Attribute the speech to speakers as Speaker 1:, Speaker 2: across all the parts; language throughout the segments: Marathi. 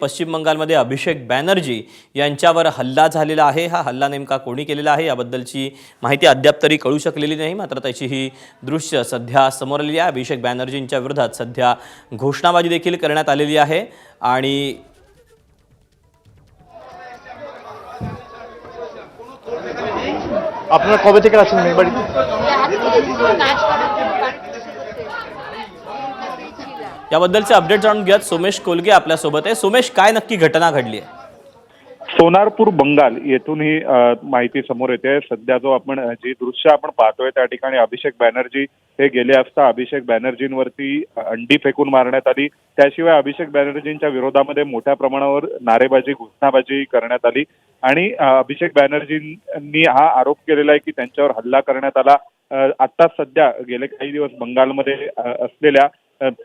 Speaker 1: पश्चिम बंगालमध्ये अभिषेक बॅनर्जी यांच्यावर हल्ला झालेला आहे। हा हल्ला नेमका कोणी केलेला आहे याबद्दलची माहिती अद्याप तरी कळू शकलेली नाही, मात्र त्याची ही दृश्य सध्या समोर आलेली आहे। अभिषेक बॅनर्जींच्या विरोधात सध्या घोषणाबाजी देखील करण्यात आलेली आहे आणि
Speaker 2: আপনারা কবে থেকে আছেন মেয়ে বাড়িতে?
Speaker 1: याबद्दलचे अपडेट जाणून घेऊयात। सोमेश कोलगे आपल्या सोबत आहे। सोमेश, काय नक्की घटना घडली आहे?
Speaker 3: सोनारपूर बंगाल येथून ही माहिती समोर येते। सध्या जो आपण जी दृश्य आपण पाहतोय त्या ठिकाणी अभिषेक बॅनर्जी हे गेले असता अभिषेक बॅनर्जींवरती अंडी फेकून मारण्यात आली। त्याशिवाय अभिषेक बॅनर्जींच्या विरोधामध्ये मोठ्या प्रमाणावर नारेबाजी घोषणाबाजी करण्यात आली आणि अभिषेक बॅनर्जींनी हा आरोप केलेला आहे की त्यांच्यावर हल्ला करण्यात आला। आता सध्या गेले काही दिवस बंगालमध्ये असलेल्या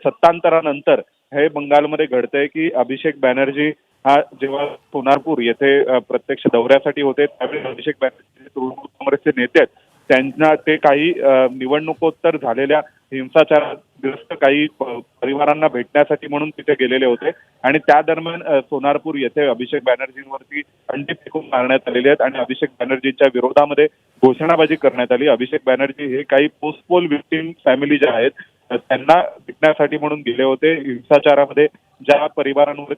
Speaker 3: सत्तांतरानंतर हे बंगालमध्ये घडतंय की अभिषेक बॅनर्जी हा जेव्हा सोनारपूर येथे प्रत्यक्ष दौऱ्यासाठी होते त्यावेळी अभिषेक बॅनर्जी तृणमूल काँग्रेसचे नेते आहेत, त्यांना ते काही निवडणुकोत्तर झालेल्या हिंसाचारग्रस्त काही परिवारांना भेटण्यासाठी म्हणून तिथे गेलेले होते आणि त्या दरम्यान सोनारपूर येथे अभिषेक बॅनर्जींवरती अंडी फेकून मारण्यात आलेले आहेत आणि अभिषेक बॅनर्जींच्या विरोधामध्ये घोषणाबाजी करण्यात आली। अभिषेक बॅनर्जी हे काही पोस्टपोल विक्टिम फॅमिली ज्या आहेत त्यांना भेटण्यासाठी म्हणून गेले होते। हिंसाचारामध्ये ज्या परिवारांवर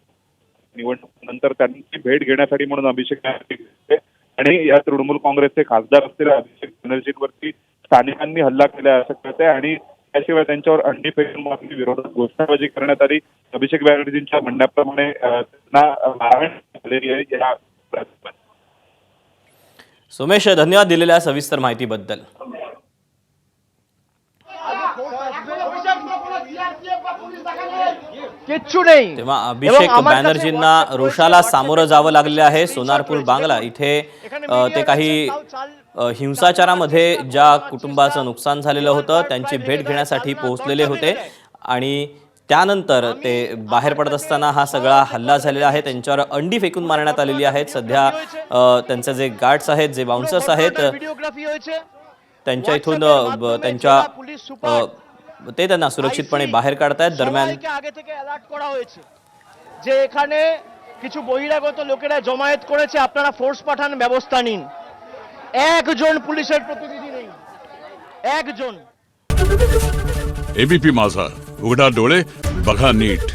Speaker 3: निवडणुकीनंतर त्यांची भेट घेण्यासाठी म्हणून अभिषेक बॅनर्जी आणि या तृणमूल काँग्रेसचे खासदार असलेल्या अभिषेक बॅनर्जींवरती स्थानिकांनी हल्ला केला असं कळतंय आणि त्याशिवाय त्यांच्यावर अंडी फेकून मारण्याची विरोधात घोषणाबाजी करण्यात आली। अभिषेक बॅनर्जींच्या म्हणण्याप्रमाणे त्यांना मारहाण झालेली आहे। या
Speaker 1: सोमेश, धन्यवाद दिलेल्या सविस्तर माहितीबद्दल। तेव्हा अभिषेक बॅनर्जींना रोषाला सामोरं जावं लागले आहे। सोनारपूर बांगला इथे ते काही हिंसाचारामध्ये ज्या कुटुंबाचं नुकसान झालेलं होतं त्यांची भेट घेण्यासाठी पोहोचलेले होते आणि त्यानंतर ते बाहेर पडत असताना हा सगळा हल्ला झालेला आहे। त्यांच्यावर अंडी फेकून मारण्यात आलेली आहेत। सध्या त्यांचे जे गार्ड्स आहेत, जे बाउन्सर्स आहेत, त्यांच्या इथून त्यांना सुरक्षितपणे बाहेर काढतायत। दरम्यान
Speaker 2: যে এখানে কিছু বহিরাগত লোকেরা জমায়েত করেছে, আপনারা ফোর্স পাঠান, ব্যবস্থা নিন। একজন পুলিশের প্রতিনিধি নেই, একজন।
Speaker 4: एबीपी माझा, उघडा डोळे बघा नीट।